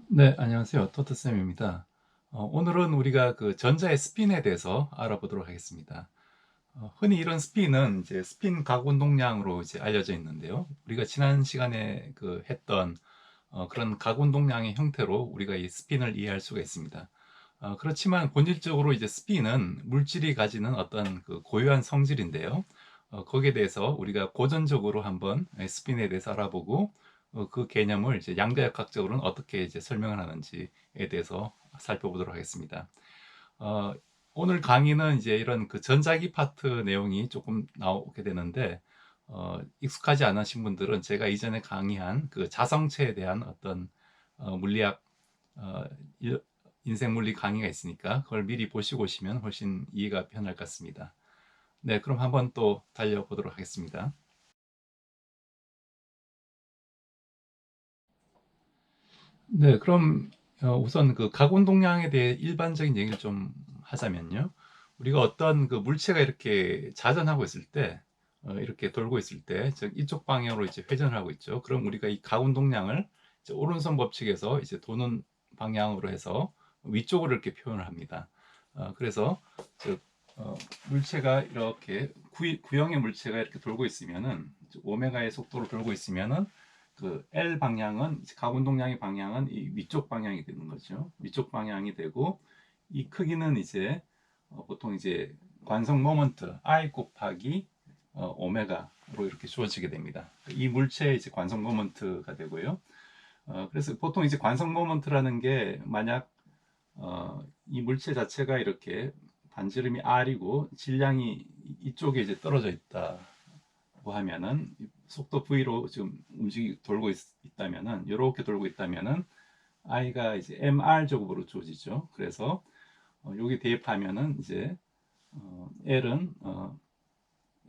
네, 안녕하세요. 토트쌤입니다. 오늘은 우리가 그 전자의 스핀에 대해서 알아보도록 하겠습니다. 흔히 이런 스핀은 이제 스핀 각 운동량으로 이제 알려져 있는데요. 우리가 지난 시간에 그 했던 그런 각 운동량의 형태로 우리가 이 스핀을 이해할 수가 있습니다. 그렇지만 본질적으로 이제 스핀은 물질이 가지는 어떤 그 고유한 성질인데요. 거기에 대해서 우리가 고전적으로 한번 스핀에 대해서 알아보고 그 개념을 이제 양자역학적으로는 어떻게 이제 설명을 하는지에 대해서 살펴보도록 하겠습니다. 어, 오늘 강의는 이제 이런 그 전자기 파트 내용이 조금 나오게 되는데, 익숙하지 않으신 분들은 제가 이전에 강의한 그 자성체에 대한 어떤 물리학, 어, 인생물리 강의가 있으니까 그걸 미리 보시고 오시면 훨씬 이해가 편할 것 같습니다. 네, 그럼 한번 또 달려보도록 하겠습니다. 네, 그럼 우선 그 가공동량에 대해 일반적인 얘기를 좀 하자면요. 우리가 어떤 그 물체가 이렇게 자전하고 있을 때, 이렇게 돌고 있을 때, 즉 이쪽 방향으로 이제 회전을 하고 있죠. 그럼 우리가 이 가운동량을 이제 오른손 법칙에서 이제 도는 방향으로 해서 위쪽으로 이렇게 표현을 합니다. 그래서 즉 물체가 이렇게 구형의 물체가 이렇게 돌고 있으면은 오메가의 속도로 돌고 있으면은 그 L 방향은 가운동량의 방향은 이 위쪽 방향이 되는 거죠. 위쪽 방향이 되고 이 크기는 이제 보통 이제 관성 모먼트 I 곱하기 오메가로 이렇게 주어지게 됩니다. 이 물체의 이제 관성 모먼트가 되고요. 그래서 보통 이제 관성 모먼트라는 게 만약 이 물체 자체가 이렇게 반지름이 R이고 질량이 이쪽에 이제 떨어져 있다고 하면은 속도 V로 지금 돌고 있다면은 이렇게 돌고 있다면은 I가 이제 mr 제곱으로 주어지죠. 그래서 여기 대입하면은 이제 L은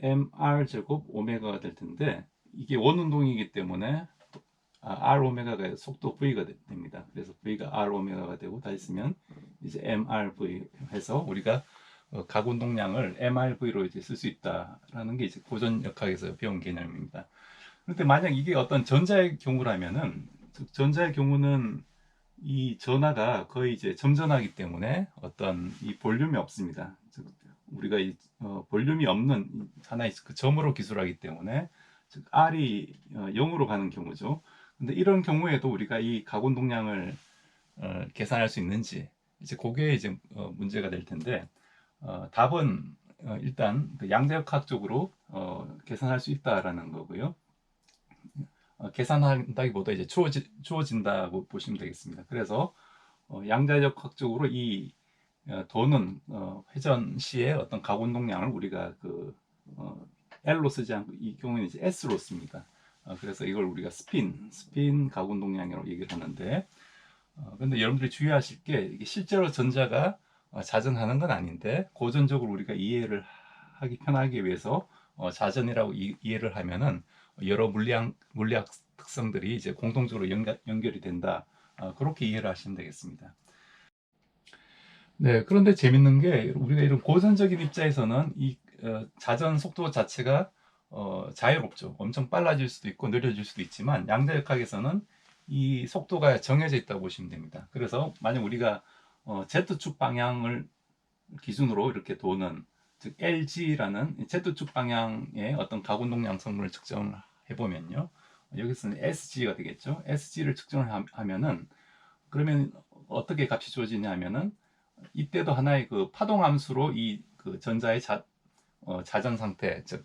mr 제곱 오메가가 될 텐데 이게 원운동이기 때문에 r 오메가가 속도 v가 됩니다. 그래서 v가 r 오메가가 되고 다시 쓰면 이제 mrv 해서 우리가 각 운동량을 mrv로 이제 쓸 수 있다라는 게 이제 고전 역학에서 배운 개념입니다. 그런데 만약 이게 어떤 전자의 경우라면은 전자의 경우는 이 전하가 거의 이제 점전하기 때문에 어떤 이 볼륨이 없습니다. 즉 우리가 이 볼륨이 없는 하나의 그 점으로 기술하기 때문에 즉 R이 0으로 가는 경우죠. 근데 이런 경우에도 우리가 이 가공동량을 계산할 수 있는지 이제 그게 이제 문제가 될 텐데 답은 일단 그 양자역학적으로 계산할 수 있다라는 거고요. 계산한다기보다 이제 주어진다고 보시면 되겠습니다. 그래서 양자역학적으로 이 도는 회전 시의 어떤 가운동량을 우리가 그 어, L로 쓰지 않고 이 경우에는 이제 S로 씁니다. 그래서 이걸 우리가 스핀 가운동량이라고 얘기를 하는데, 그런데 여러분들이 주의하실 게 이게 실제로 전자가 자전하는 건 아닌데 고전적으로 우리가 이해를 하기 편하기 위해서 자전이라고 이해를 하면은 여러 물리학 특성들이 이제 공통적으로 연결이 된다. 그렇게 이해를 하시면 되겠습니다. 네, 그런데 재밌는 게 우리가 이런 고전적인 입자에서는 이 자전 속도 자체가 자유롭죠. 엄청 빨라질 수도 있고 느려질 수도 있지만 양자역학에서는 이 속도가 정해져 있다고 보시면 됩니다. 그래서 만약 우리가 Z축 방향을 기준으로 이렇게 도는 즉 LG라는 Z축 방향의 어떤 가운동량 성분을 측정해 보면요. 여기서는 SG가 되겠죠. SG를 측정을 하면은 그러면 어떻게 값이 주어지냐 하면은 이때도 하나의 그 파동 함수로 이 그 전자의 자전 상태, 즉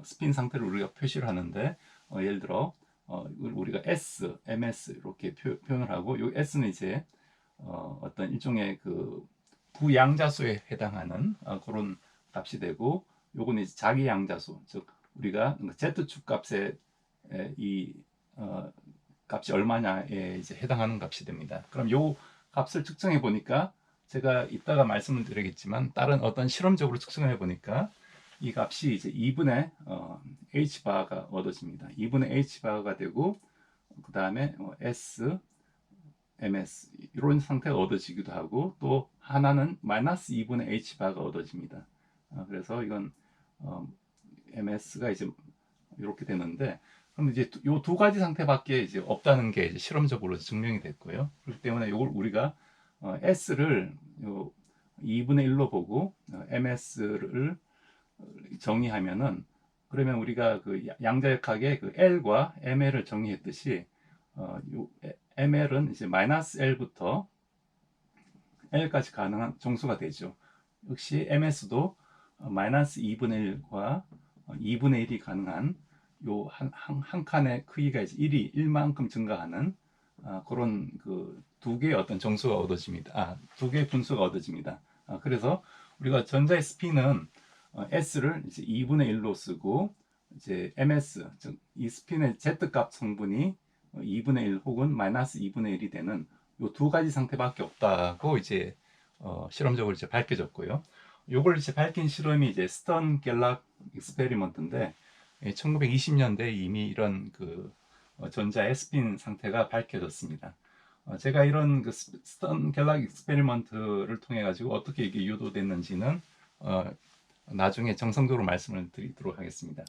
스핀 상태를 우리가 표시를 하는데 예를 들어 우리가 S, ms 이렇게 표현을 하고 이 S는 이제 어떤 일종의 그 부양자수에 해당하는 그런 값이 되고 요거는 이제 자기 양자수, 즉 우리가 Z축 값의 이 어, 값이 얼마냐에 이제 해당하는 값이 됩니다. 그럼 요 값을 측정해 보니까 제가 이따가 말씀을 드리겠지만 다른 어떤 실험적으로 측정해 보니까 이 값이 이제 2분의 h 바가 얻어집니다. 2분의 h 바가 되고 그 다음에 s, ms 이런 상태가 얻어지기도 하고 또 하나는 마이너스 2분의 h 바가 얻어집니다. 그래서 이건 ms가 이제 이렇게 되는데 그럼 이제 요 두 가지 상태밖에 이제 없다는 게 이제 실험적으로 증명이 됐고요. 그렇기 때문에 이걸 우리가 S를 요 2분의 1로 보고 MS를 정의하면은, 그러면 우리가 그 양자역학의 그 L과 ML을 정의했듯이 요 ML은 이제 마이너스 L부터 L까지 가능한 정수가 되죠. 역시 MS도 마이너스 2분의 1과 2분의 1이 가능한 요 한 칸의 크기가 이제 1만큼 증가하는 그런 그 두 개의 어떤 정수가 얻어집니다. 두 개의 분수가 얻어집니다. 그래서 우리가 전자의 스핀은 S를 이제 2분의 1로 쓰고, 이제 MS, 즉 이 스핀의 Z값 성분이 2분의 1 혹은 마이너스 2분의 1이 되는 요 두 가지 상태밖에 없다고 이제 실험적으로 이제 밝혀졌고요. 요걸 이제 밝힌 실험이 이제 스턴 갤락 익스페리먼트인데, 1920년대에 이미 이런 그 전자의 스핀 상태가 밝혀졌습니다. 제가 이런 그 스턴 갤락 익스페리먼트를 통해 가지고 어떻게 이게 유도됐는지는 나중에 정성적으로 말씀을 드리도록 하겠습니다.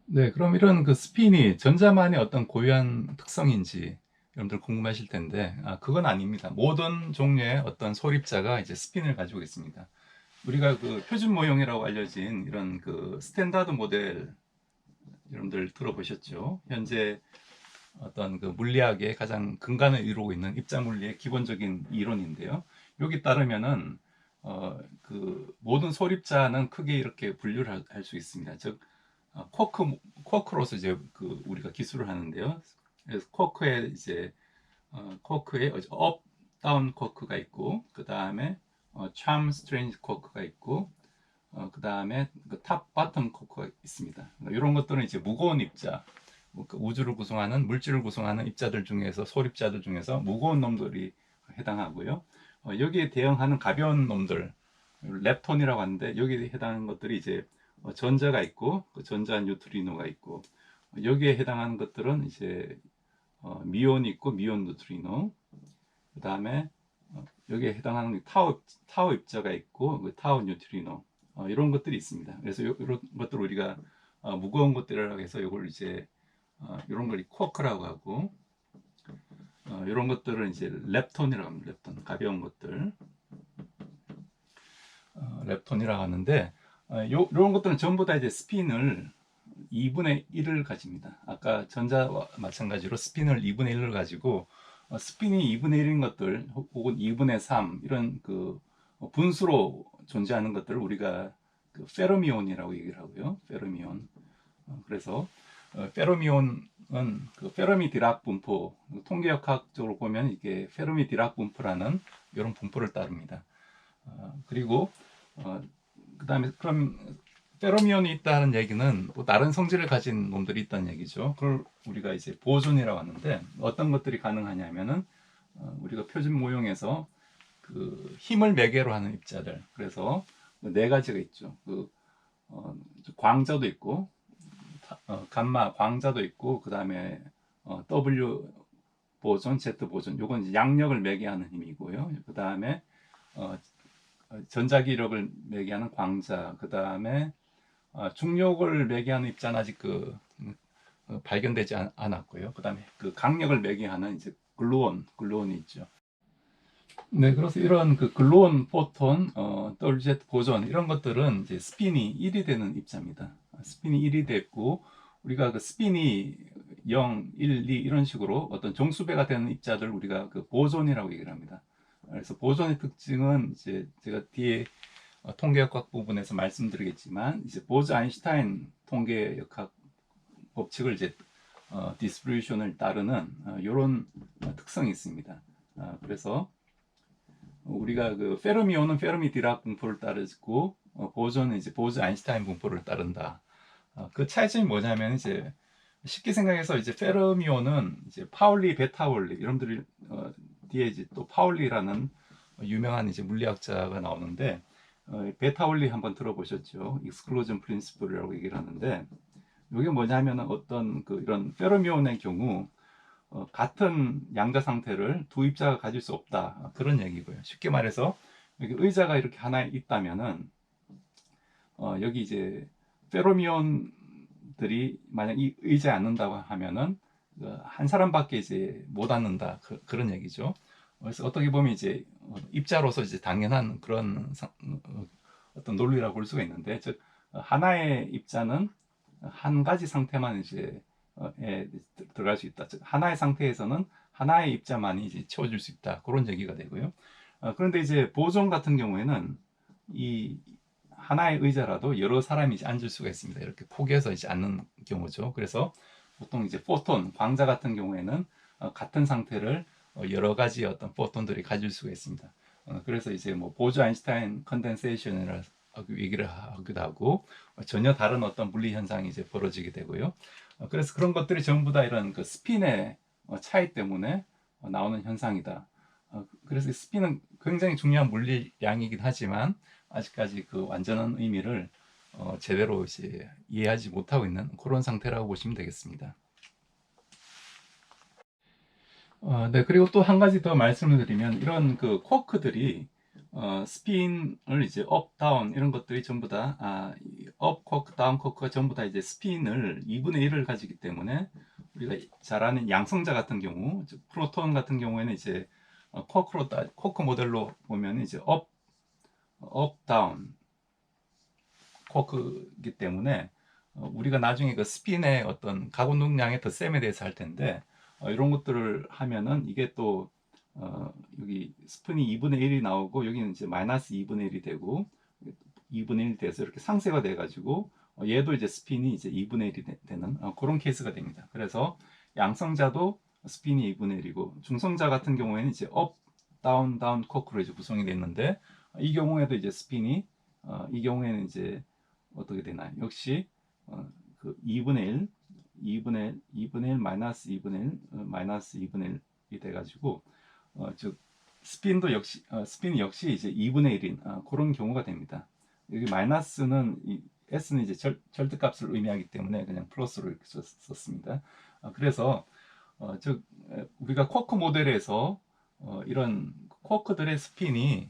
네, 그럼 이런 그 스핀이 전자만의 어떤 고유한 특성인지 여러분들 궁금하실 텐데, 그건 아닙니다. 모든 종류의 어떤 소립자가 이제 스핀을 가지고 있습니다. 우리가 그 표준 모형이라고 알려진 이런 그 스탠다드 모델 여러분들 들어보셨죠? 현재 어떤 그 물리학의 가장 근간을 이루고 있는 입자물리의 기본적인 이론인데요. 여기 따르면은 그 모든 소립자는 크게 이렇게 분류를 할 수 있습니다. 즉 쿼크로서 이제 그 우리가 기술을 하는데요. 그래서 쿼크에 업 다운 쿼크가 있고, 그 다음에 참 스트레인지 쿼크가 있고, 그 다음에 탑 바텀 쿼크가 있습니다. 이런 것들은 이제 무거운 입자, 그 우주를 구성하는, 물질을 구성하는 입자들 중에서, 소립자들 중에서 무거운 놈들이 해당하고요. 여기에 대응하는 가벼운 놈들, 렙톤이라고 하는데, 여기에 해당하는 것들이 이제 전자가 있고, 그 전자 뉴트리노가 있고, 여기에 해당하는 것들은 이제 미온이 있고, 미온 뉴트리노, 그 다음에 여기에 해당하는 타우 입자가 있고, 그 타우 뉴트리노, 이런 것들이 있습니다. 그래서 이런 것들 우리가 무거운 것들이라고 해서 이걸 이제 이런 걸 쿼크라고 하고, 이런 것들은 이제 렙톤이라고 합니다. 렙톤, 가벼운 것들, 렙톤이라고 하는데, 이런 것들은 전부 다 이제 스핀을 2분의 1을 가집니다. 아까 전자와 마찬가지로 스핀을 2분의 1을 가지고, 스핀이 2분의 1인 것들 혹은 2분의 3 이런 그 분수로 존재하는 것들을 우리가 그 페르미온이라고 얘기를 하고요. 페르미온. 그래서 페르미온은 그 페르미 디락 분포, 통계역학적으로 보면 이게 페르미 디락 분포라는 이런 분포를 따릅니다. 그리고 그 다음에 그럼 페르미온이 있다는 얘기는 또 다른 성질을 가진 놈들이 있다는 얘기죠. 그걸 우리가 이제 보존이라고 하는데, 어떤 것들이 가능하냐면은 우리가 표준 모형에서 그 힘을 매개로 하는 입자들, 그래서 네 가지가 있죠. 그 광자도 있고, 감마 광자도 있고, 그 다음에 W 보존, Z 보존, 요건 이제 양력을 매개하는 힘이고요. 그 다음에 전자기력을 매개하는 광자, 그 다음에 중력을 매개하는 입자는 아직 발견되지 않았고요. 그 다음에 그 강력을 매개하는 이제 글루온이 있죠. 네, 그래서 이런 그 글루온, 포톤, WZ 보존 이런 것들은 이제 스핀이 1이 되는 입자입니다. 스핀이 1이 됐고, 우리가 그 스핀이 0, 1, 2 이런 식으로 어떤 정수배가 되는 입자들 우리가 그 보존이라고 얘기를 합니다. 그래서 보존의 특징은 이제 제가 뒤에 통계역학 부분에서 말씀드리겠지만, 이제 보즈 아인슈타인 통계역학 법칙을 이제 디스트리뷰션을 따르는 이런 특성이 있습니다. 그래서 우리가 그 페르미온은 페르미 디락 분포를 따르고, 보존은 이제 보즈 아인슈타인 분포를 따른다. 그 차이점이 뭐냐면, 이제 쉽게 생각해서 이제 페르미온은 이제 파울리, 베타울리, 여러분들이 뒤에 이제 또 파울리라는 유명한 이제 물리학자가 나오는데, 베타울리 한번 들어보셨죠? 익스클루전 프린시플이라고 얘기를 하는데, 이게 뭐냐면 어떤 그 이런 페르미온의 경우 같은 양자 상태를 두 입자가 가질 수 없다, 그런 얘기고요. 쉽게 말해서 여기 의자가 이렇게 하나 있다면은 여기 이제 페르미온들이 것들이 만약 이 의자에 앉는다고 하면은 한 사람밖에 이제 못 앉는다 그런 얘기죠. 그래서 어떻게 보면 이제 입자로서 이제 당연한 그런 어떤 논리라고 볼 수가 있는데, 즉 하나의 입자는 한 가지 상태만 이제 들어갈 수 있다. 즉 하나의 상태에서는 하나의 입자만이 이제 채워줄 수 있다. 그런 얘기가 되고요. 그런데 이제 보존 같은 경우에는 이 하나의 의자라도 여러 사람이 이제 앉을 수가 있습니다. 이렇게 포개서 이제 앉는 경우죠. 그래서 보통 이제 포톤, 광자 같은 경우에는 같은 상태를 여러 가지 어떤 포톤들이 가질 수가 있습니다. 그래서 이제 뭐 보즈 아인슈타인 컨덴세이션이라 얘기를 하기도 하고, 전혀 다른 어떤 물리 현상이 이제 벌어지게 되고요. 그래서 그런 것들이 전부 다 이런 그 스핀의 차이 때문에 나오는 현상이다. 그래서 스핀은 굉장히 중요한 물리량이긴 하지만 아직까지 그 완전한 의미를 제대로 이제 이해하지 못하고 있는 그런 상태라고 보시면 되겠습니다. 네, 그리고 또 한 가지 더 말씀을 드리면, 이런 그 쿼크들이 스핀을 이제 업, 다운 이런 것들이 전부 다 업 쿼크, 다운 쿼크가 전부 다 이제 스핀을 2분의 1을 가지기 때문에, 우리가 잘 아는 양성자 같은 경우, 즉 프로톤 같은 경우에는 이제 쿼크 모델로 보면 이제 업, 다운 쿼크이기 때문에 우리가 나중에 그 스핀의 어떤 가고 능량의 덧셈에 대해서 할 텐데, 이런 것들을 하면은 이게 또 여기 스푼이 2분의 1이 나오고 여기는 이제 마이너스 2분의 1이 되고 2분의 1이 돼서 이렇게 상쇄가 돼 가지고 얘도 이제 스핀이 이제 2분의 1이 되는 그런 케이스가 됩니다. 그래서 양성자도 스핀이 2분의 1이고, 중성자 같은 경우에는 이제 업, 다운, 다운 쿼크로 이제 구성이 됐는데, 이 경우에도 이제 스핀이 이 경우에는 이제 어떻게 되나요? 역시 그 2분의 1, 2분의 1 마이너스 2분의 1, 마이너스 2분의 1이 돼가지고, 즉 스핀이 역시 이제 2분의 1인 그런 경우가 됩니다. 여기 마이너스는 s는 이제 절대값을 의미하기 때문에 그냥 플러스로 이렇게 썼습니다. 그래서 즉 우리가 쿼크 모델에서 이런 쿼크들의 스핀이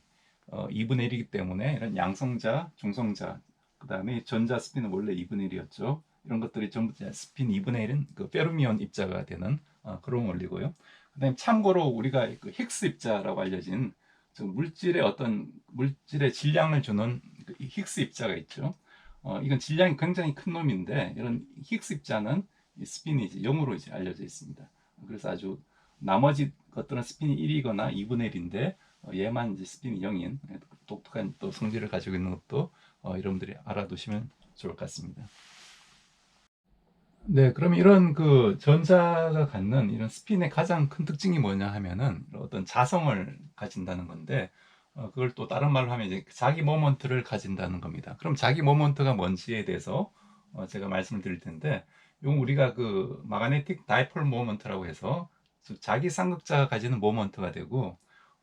2분의 1이기 때문에 이런 양성자, 중성자, 그 다음에 전자 스핀은 원래 2분의 1이었죠. 이런 것들이 전부 스핀 2분의 1은 그 페르미온 입자가 되는 그런 원리고요. 그다음에 참고로 우리가 그 힉스 입자라고 알려진 물질의 질량을 주는 그 힉스 입자가 있죠. 이건 질량이 굉장히 큰 놈인데, 이런 힉스 입자는 스핀이 이제 0으로 이제 알려져 있습니다. 그래서 아주 나머지 것들은 스핀이 1이거나 2분의 1인데 얘만 이제 스핀이 0인 독특한 또 성질을 가지고 있는 것도 여러분들이 알아두시면 좋을 것 같습니다. 네, 그럼 이런 그 전자가 갖는 이런 스핀의 가장 큰 특징이 뭐냐 하면은 어떤 자성을 가진다는 건데, 그걸 또 다른 말로 하면 이제 자기 모먼트를 가진다는 겁니다. 그럼 자기 모먼트가 뭔지에 대해서 제가 말씀을 드릴 텐데, 이건 우리가 그 마그네틱 다이폴 모먼트라고 해서 자기 쌍극자가 가지는 모먼트가 되고,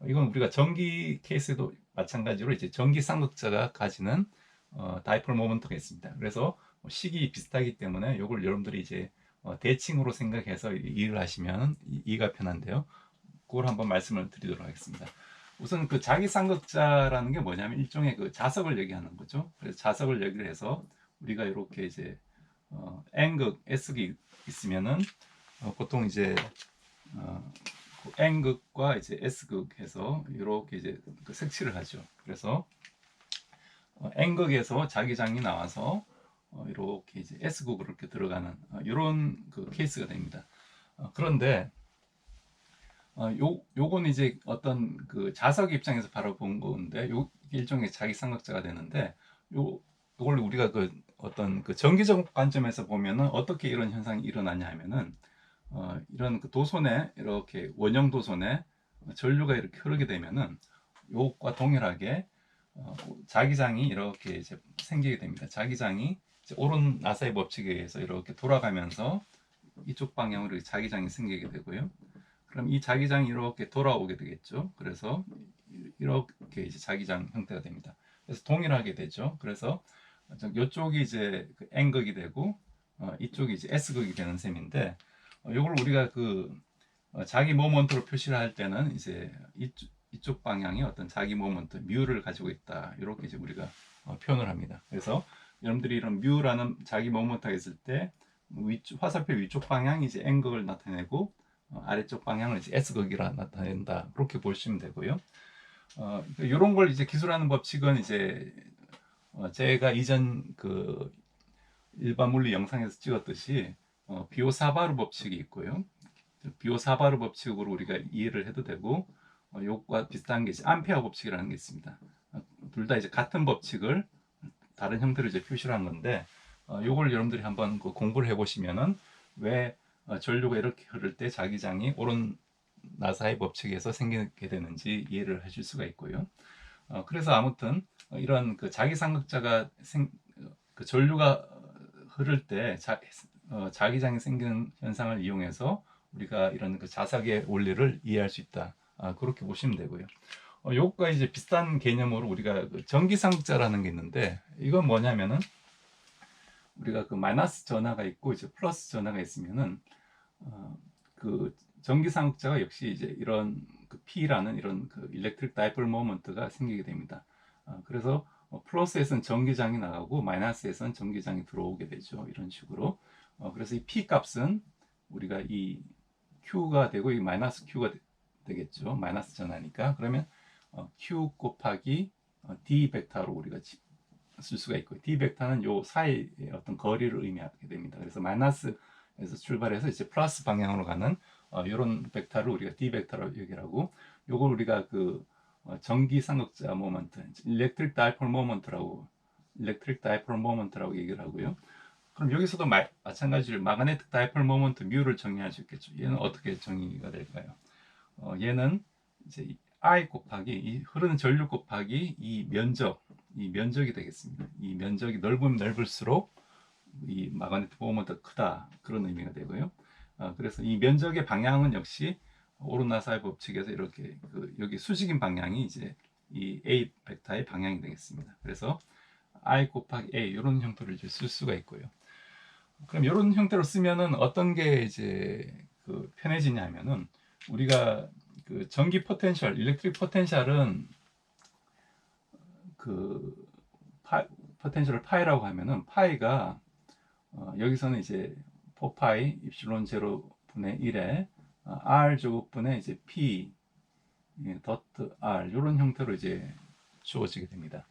이건 우리가 전기 케이스도 마찬가지로 이제 전기 쌍극자가 가지는 다이폴 모먼트가 있습니다. 그래서 식이 비슷하기 때문에 이걸 여러분들이 이제 대칭으로 생각해서 이해를 하시면 이해가 편한데요. 그걸 한번 말씀을 드리도록 하겠습니다. 우선 그 자기쌍극자라는 게 뭐냐면 일종의 그 자석을 얘기하는 거죠. 그래서 자석을 얘기를 해서 우리가 이렇게 이제 N극, S극이 있으면은 보통 이제 그 N극과 이제 S극 해서 이렇게 이제 그 색칠을 하죠. 그래서 N극에서 자기장이 나와서 이렇게 이제 S극으로 이렇게 들어가는 이런 그 케이스가 됩니다. 그런데 요건 이제 어떤 그 자석 입장에서 바라본 건데, 요 일종의 자기 삼각자가 되는데, 요걸 우리가 그 어떤 그 전기적 관점에서 보면은 어떻게 이런 현상이 일어나냐 하면은 이런 그 도선에 이렇게 원형 도선에 전류가 이렇게 흐르게 되면은 요것과 동일하게 자기장이 이렇게 이제 생기게 됩니다. 자기장이 이제 오른 나사의 법칙에 의해서 이렇게 돌아가면서 이쪽 방향으로 자기장이 생기게 되고요. 그럼 이 자기장이 이렇게 돌아오게 되겠죠. 그래서 이렇게 이제 자기장 형태가 됩니다. 그래서 동일하게 되죠. 그래서 이쪽이 이제 그 N극이 되고 이쪽이 이제 S극이 되는 셈인데, 이걸 우리가 그 자기 모먼트로 표시를 할 때는 이제 이쪽 방향이 어떤 자기 모먼트 뮤를 가지고 있다, 이렇게 이제 우리가 표현을 합니다. 그래서 여러분들이 이런 뮤라는 자기 모먼트가 있을 때 화살표 위쪽 방향이 이제 N극을 나타내고 아래쪽 방향을 이제 S극이라 나타낸다. 그렇게 보시면 되고요. 이런 걸 이제 기술하는 법칙은 이제 제가 이전 그 일반 물리 영상에서 찍었듯이 비오사바르 법칙이 있고요. 비오사바르 법칙으로 우리가 이해를 해도 되고 요것과 비슷한 게 이제 암페어 법칙이라는 게 있습니다. 둘 다 이제 같은 법칙을 다른 형태로 이제 표시를 한 건데 요걸 여러분들이 한번 공부를 해보시면은 왜 전류가 이렇게 흐를 때 자기장이 오른 나사의 법칙에서 생기게 되는지 이해를 하실 수가 있고요. 그래서 아무튼 이런 그 자기삼각자가 그 전류가 흐를 때 자기장이 생기는 현상을 이용해서 우리가 이런 그 자석의 원리를 이해할 수 있다. 그렇게 보시면 되고요. 요것과 이제 비슷한 개념으로 우리가 그 전기삼각자라는 게 있는데 이건 뭐냐면은 우리가 그 마이너스 전하가 있고 이제 플러스 전하가 있으면은 그 전기삼각자가 역시 이제 이런 그 P라는 이런 그 일렉트릭 다이폴 모먼트가 생기게 됩니다. 그래서 플러스에서는 전기장이 나가고 마이너스에서는 전기장이 들어오게 되죠. 이런 식으로. 그래서 이 P 값은 우리가 이 Q가 되고 이 마이너스 Q가 되겠죠. 마이너스 전하니까. 그러면 Q 곱하기 D 벡터로 우리가 쓸 수가 있고 D 벡터는 요 사이의 어떤 거리를 의미하게 됩니다. 그래서 마이너스에서 출발해서 이제 플러스 방향으로 가는 이런 벡터를 우리가 D 벡터로 얘기를 하고 요걸 우리가 그 전기 삼각자 모먼트, 일렉트릭 다이폴 모먼트라고 얘기를 하고요. 그럼 여기서도 마찬가지로 마그네틱 다이폴 모먼트 뮤를 정의할 수 있겠죠. 얘는 어떻게 정의가 될까요? 얘는 이제 I 곱하기 이 흐르는 전류 곱하기 이 면적이 되겠습니다. 이 면적이 넓으면 넓을수록 이 마그네틱 모먼트가 크다 그런 의미가 되고요. 그래서 이 면적의 방향은 역시 오르나사의 법칙에서 이렇게 여기 수직인 방향이 이제 이 A 벡터의 방향이 되겠습니다. 그래서 I 곱하기 A 이런 형태를 이제 쓸 수가 있고요. 그럼 이런 형태로 쓰면은 어떤 게 이제 편해지냐면은 우리가 그 전기 포텐셜, 일렉트릭 포텐셜은 그 포텐셜을 파이라고 하면은 파이가 여기서는 이제 4파이 입실론 제로 분의 1에 r 제곱분의 이제 p 더트 r 이런 형태로 이제 주어지게 됩니다.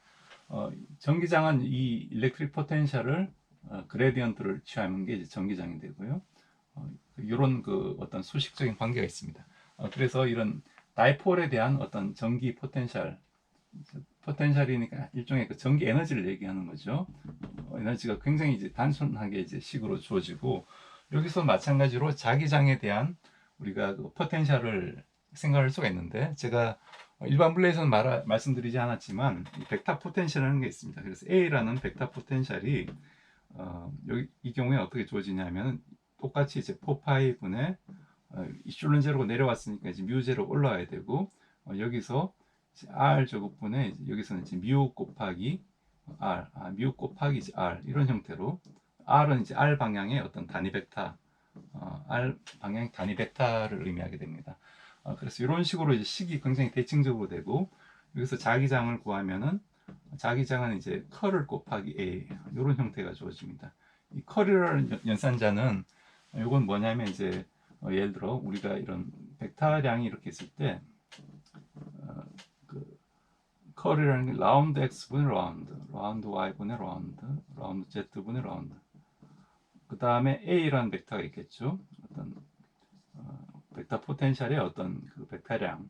전기장은 이 일렉트릭 포텐셜을 그레디언트를 취하는 게 이제 전기장이 되고요. 이런 그 어떤 수식적인 관계가 있습니다. 그래서 이런 다이폴에 대한 어떤 전기 포텐셜이니까 일종의 그 전기 에너지를 얘기하는 거죠. 에너지가 굉장히 이제 단순하게 이제 식으로 주어지고 여기서 마찬가지로 자기장에 대한 우리가 그 포텐셜을 생각할 수가 있는데 제가 일반 물리에서는 말씀드리지 않았지만 벡터 포텐셜이라는 게 있습니다. 그래서 A라는 벡터 포텐셜이 여기 이 경우에 어떻게 주어지냐면 똑같이 이제 4파이 분의 이슐론 제로가 내려왔으니까 이제 뮤 제로 올라와야 되고 여기서 r 제곱분의 여기서는 이제 뮤 곱하기 r, 뮤 곱하기 이제 r 이런 형태로 r은 이제 r 방향의 어떤 단위 벡터, r 방향 단위 벡터를 의미하게 됩니다. 그래서 이런 식으로 이제 식이 굉장히 대칭적으로 되고 여기서 자기장을 구하면은 자기장은 이제 커를 곱하기 a 이런 형태가 주어집니다. 이 커리라는 연산자는 이건 뭐냐면 이제 예를 들어 우리가 이런 벡터량이 이렇게 있을 때 커리라는 게 라운드 x분의 라운드 y분의 라운드 z분의 라운드. 그 다음에 a라는 벡터가 있겠죠. 어떤 벡터 포텐셜의 어떤 그 벡터량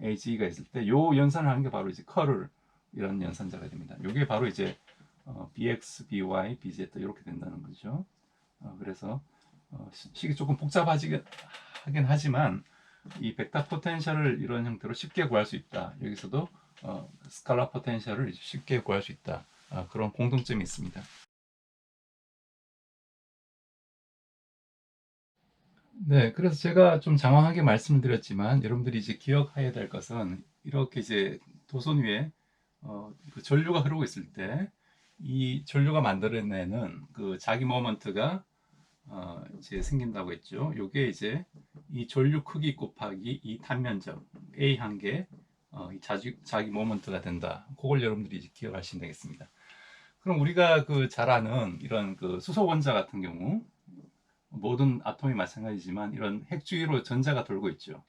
ag가 있을 때 요 연산을 하는 게 바로 이제 커를 이런 연산자가 됩니다. 요게 바로 이제 bx, by, bz 이렇게 된다는 거죠. 그래서 식이 조금 복잡하긴 하지만 이 벡터 포텐셜을 이런 형태로 쉽게 구할 수 있다. 여기서도 스칼라 포텐셜을 쉽게 구할 수 있다. 그런 공통점이 있습니다. 네, 그래서 제가 좀 장황하게 말씀을 드렸지만 여러분들이 이제 기억해야 될 것은 이렇게 이제 도선 위에 그 전류가 흐르고 있을 때 이 전류가 만들어내는 그 자기 모먼트가 이제 생긴다고 했죠. 요게 이제 이 전류 크기 곱하기 이 탄면적 A 한 개, 자기 모먼트가 된다. 그걸 여러분들이 이제 기억하시면 되겠습니다. 그럼 우리가 그 잘 아는 이런 그 수소 원자 같은 경우, 모든 아톰이 마찬가지지만 이런 핵 주위로 전자가 돌고 있죠.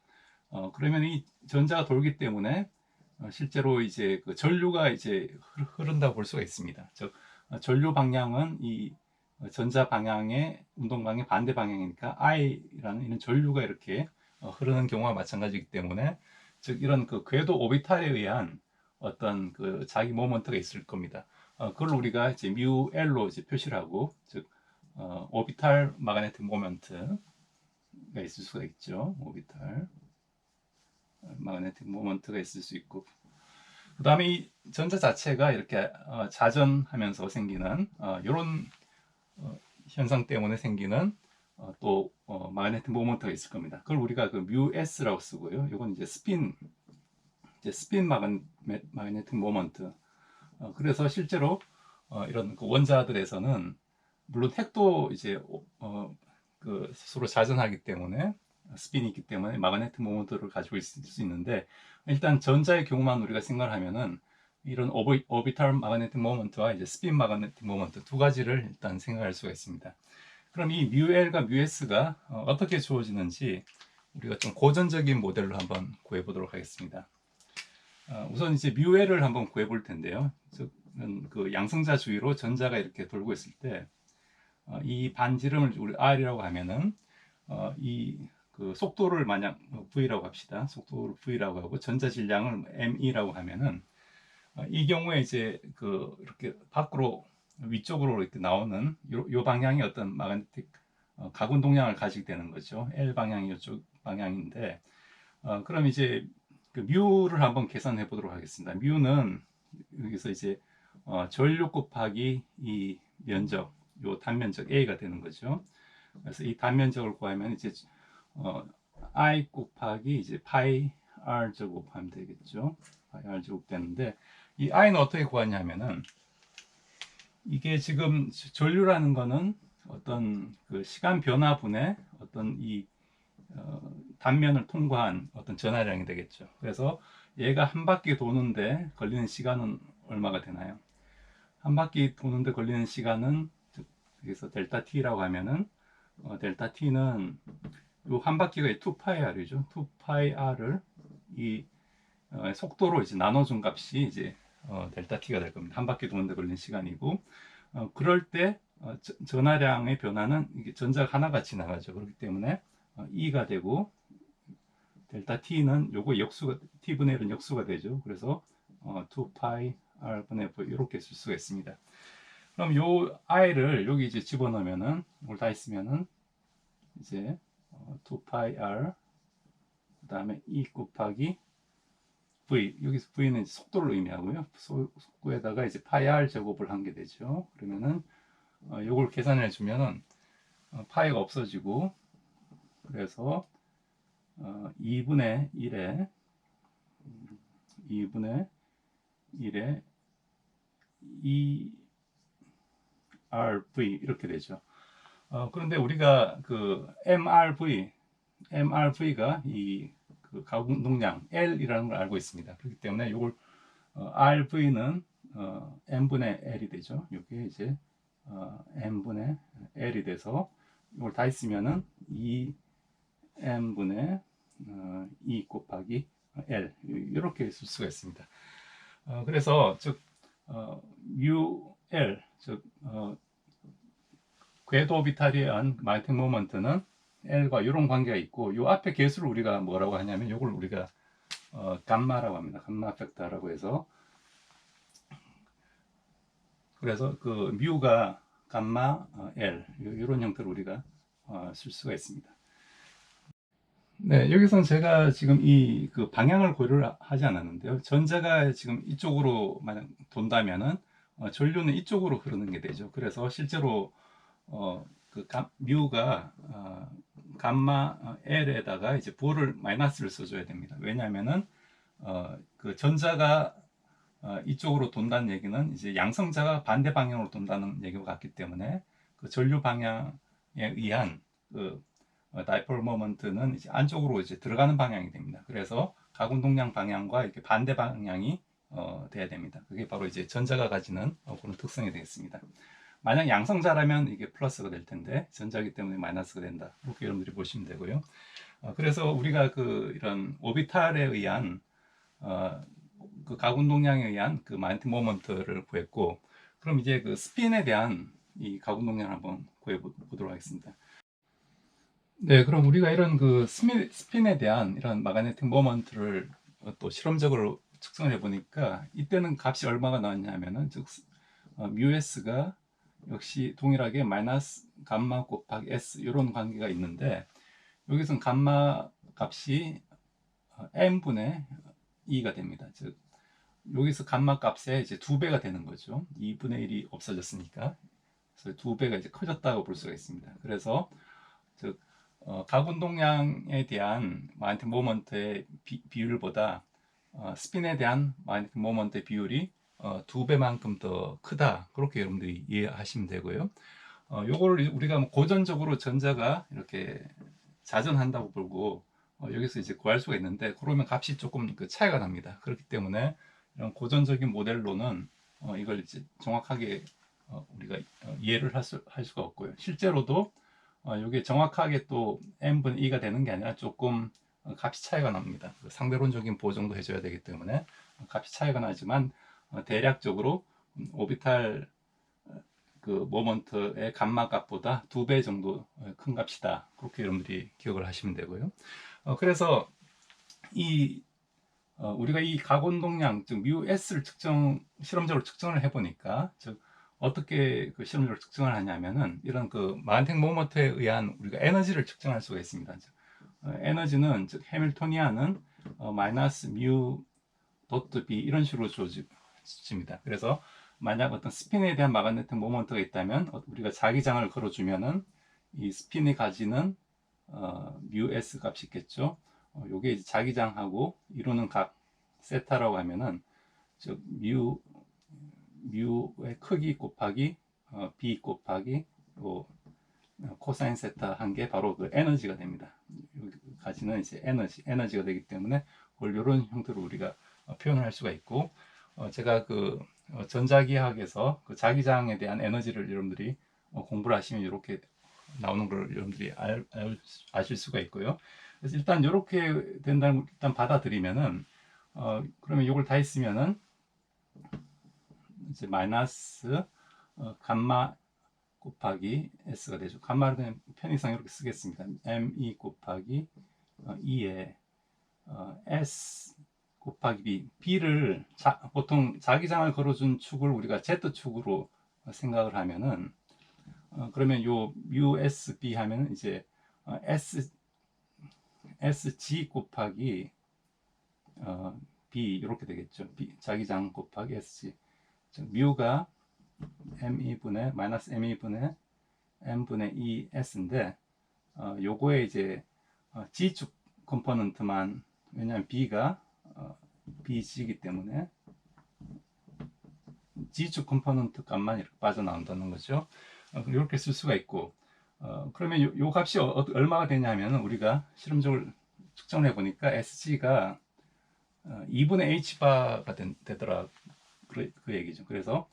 그러면 이 전자가 돌기 때문에 실제로 이제 그 전류가 이제 흐른다고 볼 수가 있습니다. 즉 전류 방향은 이 전자 방향의 운동 방향 반대 방향이니까 I라는 이런 전류가 이렇게 흐르는 경우와 마찬가지이기 때문에 즉 이런 그 궤도 오비탈에 의한 어떤 그 자기 모먼트가 있을 겁니다. 그걸 우리가 이제 뮤 L로 이제 표시를 하고 즉 오비탈 마그네틱 모먼트가 있을 수가 있죠. 오비탈 마그네틱 모먼트가 있을 수 있고 그 다음에 이 전자 자체가 이렇게 자전하면서 생기는 이런 현상 때문에 생기는 또 마그네틱 모먼트가 있을 겁니다. 그걸 우리가 그 뮤 S라고 쓰고요. 이건 이제 스핀 마그네틱 모먼트. 그래서 실제로 이런 그 원자들에서는 물론 핵도 이제 그 스스로 자전하기 때문에 스핀이 있기 때문에 마그네틱 모먼트를 가지고 있을 수 있는데 일단 전자의 경우만 우리가 생각을 하면은 이런 오비탈 마그네틱 모먼트와 이제 스핀 마그네틱 모먼트 두 가지를 일단 생각할 수가 있습니다. 그럼 이 뮤L과 뮤S가 어떻게 주어지는지 우리가 좀 고전적인 모델로 한번 구해 보도록 하겠습니다. 우선 이제 뮤L을 한번 구해 볼 텐데요. 즉, 그 양성자 주위로 전자가 이렇게 돌고 있을 때 이 반지름을 우리 R이라고 하면은 이 그 속도를 만약 V라고 합시다. 속도를 V라고 하고 전자 질량을 ME라고 하면은 이 경우에 이제 그 이렇게 밖으로 위쪽으로 이렇게 나오는 요 방향이 어떤 마그네틱 가군 동량을 가지게 되는 거죠. L 방향이 이쪽 방향인데 그럼 이제 그 뮤를 한번 계산해 보도록 하겠습니다. 뮤는 여기서 이제 전류 곱하기 이 면적, 요 단면적 A가 되는 거죠. 그래서 이 단면적을 구하면 이제 I 곱하기 이제 파이 R 제곱 하면 되겠죠. 파이 R 제곱 되는데 이 I는 어떻게 구하냐면은 이게 지금 전류라는 거는 어떤 그 시간 변화분의 어떤 이 단면을 통과한 어떤 전하량이 되겠죠. 그래서 얘가 한 바퀴 도는데 걸리는 시간은 얼마가 되나요? 한 바퀴 도는데 걸리는 시간은 여기서 델타 t라고 하면은 델타 t는 요 한 바퀴가 2파이 r이죠. 2파이 r을 이 속도로 이제 나눠준 값이 이제 델타 t가 될 겁니다. 한 바퀴 도는데 걸리는 시간이고 그럴 때 전하량의 변화는 이게 전자가 하나가 지나가죠. 그렇기 때문에 E가 되고 델타 t는 요거 역수가 t분의 1은 역수가 되죠. 그래서 2파이 r분의 v 이렇게 쓸 수가 있습니다. 그럼 요 i를 여기 이제 집어넣으면은 이걸 다 있으면은 이제 2파이 r 그다음에 e 곱하기 v 여기서 v는 속도를 의미하고요. 속도에다가 이제 파이 r 제곱을 한 게 되죠. 그러면은 요걸 계산해 주면은 파이가 없어지고 그래서 2분의 1에 2RV 이렇게 되죠. 그런데 우리가 그 MRV가 이그 가공 동량 L이라는 걸 알고 있습니다. 그렇기 때문에 이걸 RV는 M분의 L이 되죠. 이게 이제 M분의 L이 돼서 이걸 다 있으면은 2M분의 2 곱하기 L 이렇게 쓸 수가 있습니다. 그래서 즉 UL 즉 궤도 오비탈에 의한 마그네틱 모먼트는 L과 이런 관계가 있고 이 앞에 개수를 우리가 뭐라고 하냐면 이걸 우리가 감마라고 합니다. 감마 팩터라고 해서 그래서 그 뮤가 감마 L 이런 형태로 우리가 쓸 수가 있습니다. 네, 여기선 제가 지금 이 그 방향을 고려를 하지 않았는데요. 전자가 지금 이쪽으로 만약 돈다면은 전류는 이쪽으로 흐르는 게 되죠. 그래서 실제로 그 뮤가 감마 L에다가 이제 부호를 마이너스를 써줘야 됩니다. 왜냐하면은 그 전자가 이쪽으로 돈다는 얘기는 이제 양성자가 반대 방향으로 돈다는 얘기와 같기 때문에 그 전류 방향에 의한 그 다이폴 모먼트는 이제 안쪽으로 이제 들어가는 방향이 됩니다. 그래서 가군 동량 방향과 이렇게 반대 방향이 돼야 됩니다. 그게 바로 이제 전자가 가지는 그런 특성이 되겠습니다. 만약 양성자라면 이게 플러스가 될 텐데 전자기 때문에 마이너스가 된다. 이렇게 여러분들이 보시면 되고요. 그래서 우리가 그 이런 오비탈에 의한 그 가운동량에 의한 그 마이너틱 모먼트를 구했고, 그럼 이제 그 스핀에 대한 이 가운동량을 한번 구해 보도록 하겠습니다. 네, 그럼 우리가 이런 그 스핀에 대한 이런 마그네틱 모먼트를 또 실험적으로 측정을 해보니까 이때는 값이 얼마가 나왔냐면은 즉 뮤s가 역시 동일하게 마이너스 감마 곱하기 s 이런 관계가 있는데, 여기서는 감마 값이 n분의 2가 됩니다. 즉 여기서 감마 값의 이제 2배가 되는 거죠. 2분의 1이 없어졌으니까. 그래서 2배가 이제 커졌다고 볼 수가 있습니다. 그래서 즉 각운동량에 대한 마그네틱 모먼트의 비율보다 스핀에 대한 마그네틱 모먼트의 비율이 2배만큼 더 크다. 그렇게 여러분들이 이해하시면 되고요. 요거를 우리가 뭐 고전적으로 전자가 이렇게 자전한다고 보고 여기서 이제 구할 수가 있는데, 그러면 값이 조금 그 차이가 납니다. 그렇기 때문에 이런 고전적인 모델로는 이걸 이제 정확하게 우리가 이해를 할 수가 없고요. 실제로도 이게 정확하게 또 n분의 2가 되는 게 아니라 조금 값이 차이가 납니다. 상대론적인 보정도 해줘야 되기 때문에 값이 차이가 나지만 대략적으로 오비탈 그 모먼트의 감마 값보다 2배 정도 큰 값이다. 그렇게 여러분들이 기억을 하시면 되고요. 그래서 이 우리가 이 각운동량 즉 μs를 실험적으로 측정을 해보니까, 즉 어떻게 그 실험적으로 측정을 하냐면은 이런 그 마그네틱 모먼트에 의한 우리가 에너지를 측정할 수가 있습니다. 에너지는 즉 해밀토니안은 마이너스 뮤 도트 b 이런 식으로 주어집니다. 그래서 만약 어떤 스핀에 대한 마그네틱 모먼트가 있다면 우리가 자기장을 걸어주면은 이 스핀이 가지는 뮤s 값이 있겠죠. 요게 이제 자기장하고 이루는 각 세타라고 하면은 즉 뮤의 크기 곱하기 b 곱하기 또 코사인 세타 한 게 바로 그 에너지가 됩니다. 가지는 이제 에너지가 되기 때문에 그걸 이런 형태로 우리가 표현을 할 수가 있고, 제가 그 전자기학에서 그 자기장에 대한 에너지를 여러분들이 공부를 하시면 이렇게 나오는 걸 여러분들이 아실 수가 있고요. 그래서 일단 이렇게 된다는 일단 받아들이면은 그러면 이걸 다 했으면은 이제 마이너스 감마 곱하기 s가 되죠. 감마를 그냥 편의상 이렇게 쓰겠습니다. me 곱하기 2에 s 곱하기 b. b를 보통 자기장을 걸어준 축을 우리가 z축으로 생각을 하면은 그러면 요 usb 하면 이제 sg 곱하기 b 이렇게 되겠죠. b 자기장 곱하기 sg. 뮤가 me 분의 마이너스 me 분의 m분의 2s인데 요거에 이제 g축 컴포넌트만, 왜냐하면 b가 bg이기 때문에 g축 컴포넌트 값만 이렇게 빠져나온다는 거죠. 이렇게 쓸 수가 있고, 그러면 요 값이 얼마가 되냐면 우리가 실험적으로 측정해 보니까 sg가 2분의 h바가 되더라, 그 얘기죠. 그래서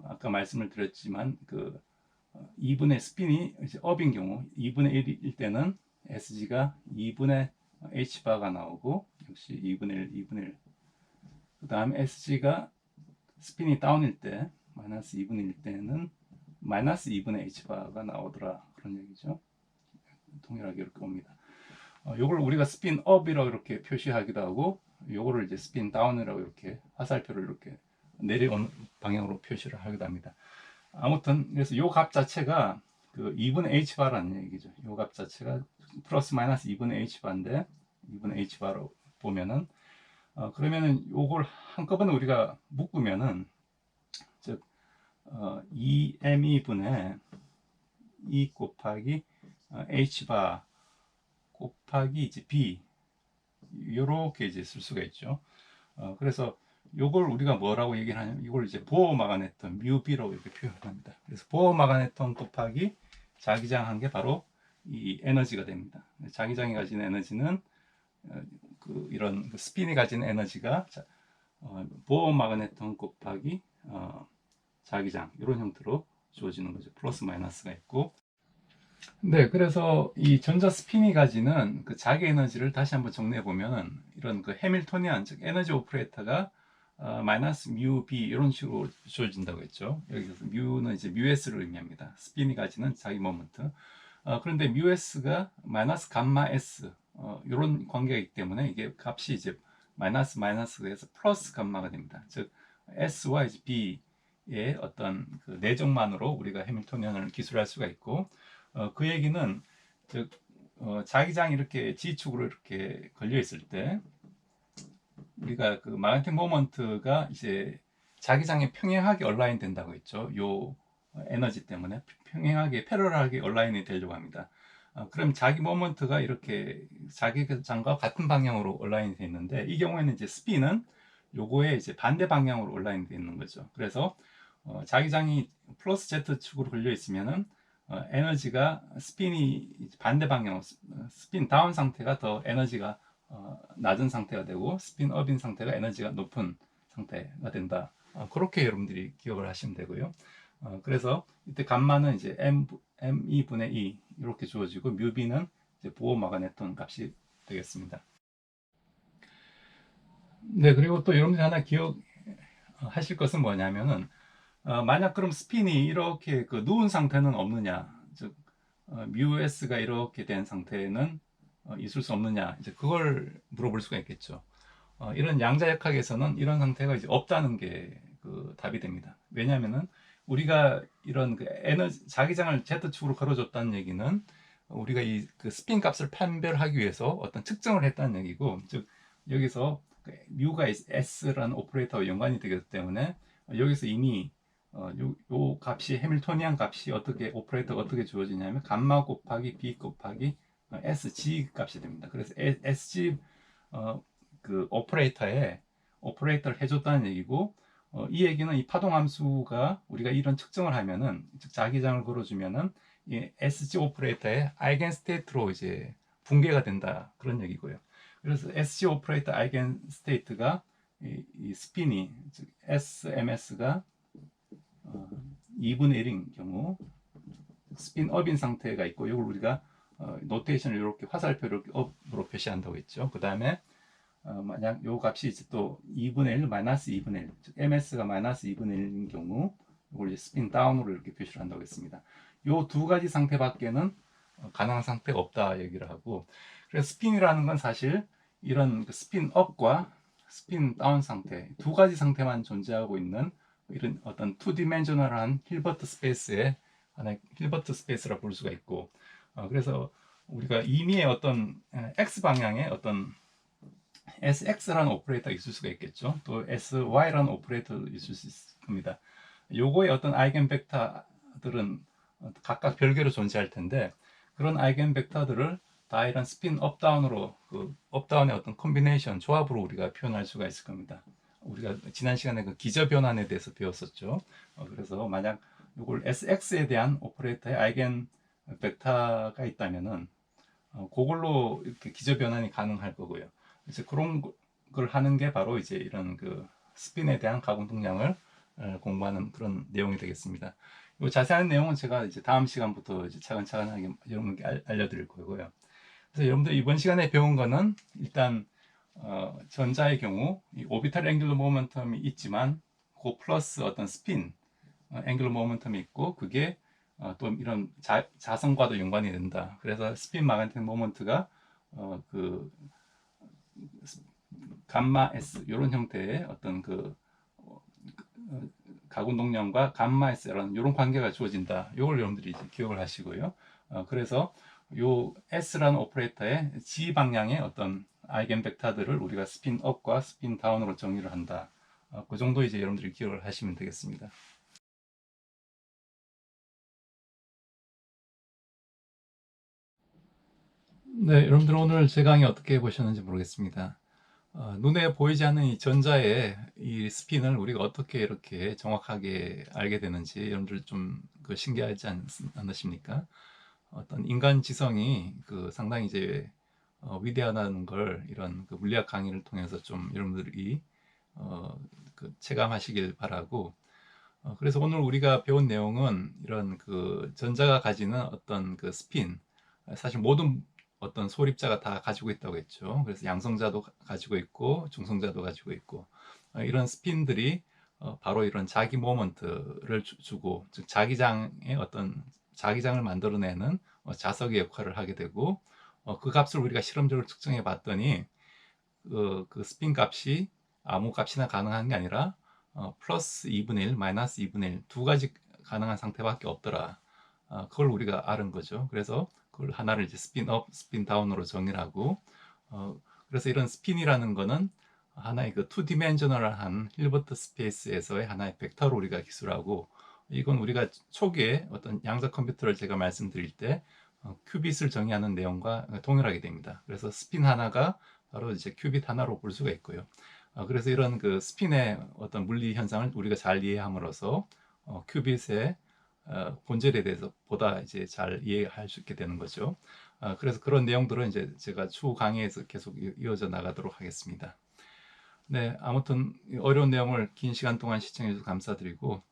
아까 말씀을 드렸지만 그 2분의 스핀이 이제 업인 경우 2분의 1일 때는 SG가 2분의 H바가 나오고, 역시 2분의 1, 2분의 1. 그 다음에 SG가 스핀이 다운일 때, 마이너스 2분의 1 때는 마이너스 2분의 H바가 나오더라. 그런 얘기죠. 동일하게 이렇게 옵니다. 요걸 우리가 스핀 업이라고 이렇게 표시하기도 하고, 요거를 이제 스핀 다운이라고 이렇게 화살표를 이렇게 내려오는 방향으로 표시를 하기도 합니다. 아무튼 그래서 요 값 자체가 그 2분의 h바라는 얘기죠. 요 값 자체가 플러스 마이너스 2분의 h바인데 2분의 h바로 보면은 그러면은 요걸 한꺼번에 우리가 묶으면은 즉 2me 분의 2 곱하기 h바 곱하기 이제 b 요렇게 이제 쓸 수가 있죠. 그래서 요걸 우리가 뭐라고 얘기를 하냐면 이걸 이제 보어 마그네톤 뮤비라고 이렇게 표현합니다. 그래서 보어 마그네톤 곱하기 자기장한 게 바로 이 에너지가 됩니다. 자기장이 가진 에너지는 그 이런 그 스핀이 가진 에너지가 보어 마그네톤 곱하기 자기장 이런 형태로 주어지는 거죠. 플러스 마이너스가 있고. 네, 그래서 이 전자 스핀이 가지는 그 자기 에너지를 다시 한번 정리해 보면은 이런 그 해밀토니안, 즉 에너지 오퍼레이터가 마이너스 뮤 b 이런 식으로 주어진다고 했죠. 여기서 뮤는 이제 뮤s를 의미합니다. 스핀이 가지는 자기 모먼트. 그런데 뮤s가 마이너스 감마 s 이런 관계가 있기 때문에 이게 값이 이제 마이너스에서 플러스 감마가 됩니다. 즉 s와 이제 b의 어떤 그 내적만으로 우리가 해밀토니안을 기술할 수가 있고, 그 얘기는 즉 자기장이 이렇게 G축으로 이렇게 걸려 있을 때 우리가 그 마그네틱 모먼트가 이제 자기장에 평행하게 얼라인 된다고 했죠. 요 에너지 때문에 평행하게 패러럴하게 얼라인이 되려고 합니다. 그럼 자기 모먼트가 이렇게 자기장과 같은 방향으로 얼라인이 되어 있는데, 이 경우에는 이제 스피는 요거에 이제 반대 방향으로 얼라인 되어 있는 거죠. 그래서 자기장이 플러스 Z축으로 걸려 있으면은 에너지가 스핀이 반대 방향, 스핀 다운 상태가 더 에너지가 낮은 상태가 되고, 스핀 업인 상태가 에너지가 높은 상태가 된다. 그렇게 여러분들이 기억을 하시면 되고요. 그래서 이때 감마는 이제 m2분의 2 이렇게 주어지고, 뮤b는 이제 보어 마그네톤 값이 되겠습니다. 네, 그리고 또 여러분들이 하나 기억하실 것은 뭐냐면은 만약 그럼 스핀이 이렇게 그 누운 상태는 없느냐, 즉 뮤s가 이렇게 된 상태는 있을 수 없느냐, 이제 그걸 물어볼 수가 있겠죠. 이런 양자역학에서는 이런 상태가 이제 없다는 게 그 답이 됩니다. 왜냐하면은 우리가 이런 그 에너지 자기장을 Z축으로 걸어줬다는 얘기는 우리가 이 그 스핀 값을 판별하기 위해서 어떤 측정을 했다는 얘기고, 즉 여기서 뮤가 S라는 오퍼레이터와 연관이 되기 때문에 여기서 이미 요 값이 해밀토니안 값이 어떻게 오퍼레이터가 어떻게 주어지냐면 감마 곱하기 b 곱하기 sg 값이 됩니다. 그래서 sg 그 오퍼레이터를 해줬다는 얘기고, 이 얘기는 이 파동 함수가 우리가 이런 측정을 하면은, 즉 자기장을 걸어주면은 이 sg 오퍼레이터의 아이겐 스테이트로 이제 붕괴가 된다, 그런 얘기고요. 그래서 sg 오퍼레이터 아이겐 스테이트가 이 스핀이 즉 sms가 2분의 1인 경우 스핀업인 상태가 있고, 이걸 우리가 노테이션을 이렇게 화살표를 이렇게 업으로 표시한다고 했죠. 그 다음에 만약 요 값이 이제 또 2분의 1, 마이너스 2분의 1, 즉 MS가 마이너스 2분의 1인 경우 이걸 이제 스핀 다운으로 이렇게 표시를 한다고 했습니다. 요 두 가지 상태밖에는 가능한 상태가 없다 얘기를 하고, 그래서 스핀이라는 건 사실 이런 그 스핀 업과 스핀 다운 상태 두 가지 상태만 존재하고 있는 이런 어떤 투 디멘셔널한 힐버트 스페이스의 하나의 힐버트 스페이스라 볼 수가 있고, 그래서 우리가 임의의 어떤 x 방향의 어떤 SX라는 오퍼레이터가 있을 수가 있겠죠. 또 SY라는 오퍼레이터도 있을 수 있을 겁니다. 요거의 어떤 아이겐 벡터들은 각각 별개로 존재할 텐데, 그런 아이겐 벡터들을 다 이런 스핀 업다운으로 그 업다운의 어떤 콤비네이션 조합으로 우리가 표현할 수가 있을 겁니다. 우리가 지난 시간에 그 기저 변환에 대해서 배웠었죠. 그래서 만약 이걸 SX에 대한 오퍼레이터의 아이겐 벡터가 있다면은 그걸로 이렇게 기저 변환이 가능할 거고요. 이제 그런 걸 하는 게 바로 이제 이런 그 스핀에 대한 가공 동량을 공부하는 그런 내용이 되겠습니다. 이 자세한 내용은 제가 이제 다음 시간부터 이제 차근차근하게 여러분께 알려드릴 거고요. 그래서 여러분들 이번 시간에 배운 거는 일단 전자의 경우 이 오비탈 앵귤러 모멘텀이 있지만 그 플러스 어떤 스핀 앵귤러 모멘텀이 있고, 그게 또 이런 자성과도 연관이 된다. 그래서 스핀 마그네틱 모먼트가 그 감마 S 이런 형태의 어떤 그 가군 동량과 감마 S라는 이런 관계가 주어진다. 이걸 여러분들이 이제 기억을 하시고요. 그래서 요 S라는 오퍼레이터의 G 방향의 어떤 아이겐 벡터들을 우리가 스핀 업과 스핀 다운으로 정의를 한다. 그 정도 이제 여러분들이 기억을 하시면 되겠습니다. 네, 여러분들 오늘 제 강의 어떻게 보셨는지 모르겠습니다. 눈에 보이지 않는 이 전자의 이 스핀을 우리가 어떻게 이렇게 정확하게 알게 되는지 여러분들 좀 그 신기하지 않으십니까? 어떤 인간 지성이 그 상당히 이제 위대하다는 걸 이런 그 물리학 강의를 통해서 좀 여러분들이 그 체감하시길 바라고, 그래서 오늘 우리가 배운 내용은 이런 그 전자가 가지는 어떤 그 스핀, 사실 모든 어떤 소립자가 다 가지고 있다고 했죠. 그래서 양성자도 가지고 있고 중성자도 가지고 있고, 이런 스핀들이 바로 이런 자기 모먼트를 주고, 즉 자기장의 어떤 자기장을 만들어내는 자석의 역할을 하게 되고, 그 값을 우리가 실험적으로 측정해 봤더니 그 스핀 값이 아무 값이나 가능한 게 아니라 플러스 2분의 1, 마이너스 2분의 1 두 가지 가능한 상태밖에 없더라. 그걸 우리가 아는 거죠. 그래서 그걸 하나를 이제 스핀 업, 스핀 다운으로 정의를 하고, 그래서 이런 스핀이라는 거는 하나의 그 투 디멘셔널한 힐버트 스페이스에서의 하나의 벡터로 우리가 기술하고, 이건 우리가 초기에 어떤 양자 컴퓨터를 제가 말씀드릴 때 큐빗을 정의하는 내용과 동일하게 됩니다. 그래서 스핀 하나가 바로 이제 큐빗 하나로 볼 수가 있고요. 그래서 이런 그 스핀의 어떤 물리 현상을 우리가 잘 이해함으로써 큐빗의 본질에 대해서 보다 이제 잘 이해할 수 있게 되는 거죠. 그래서 그런 내용들은 이제 제가 추후 강의에서 계속 이어져 나가도록 하겠습니다. 네, 아무튼 어려운 내용을 긴 시간 동안 시청해 주셔서 감사드리고,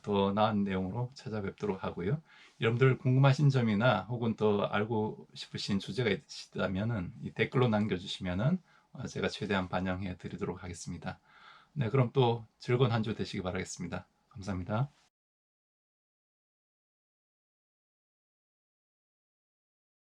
더 나은 내용으로 찾아뵙도록 하고요. 여러분들 궁금하신 점이나 혹은 더 알고 싶으신 주제가 있다면은 이 댓글로 남겨주시면은 제가 최대한 반영해 드리도록 하겠습니다. 네, 그럼 또 즐거운 한 주 되시기 바라겠습니다. 감사합니다.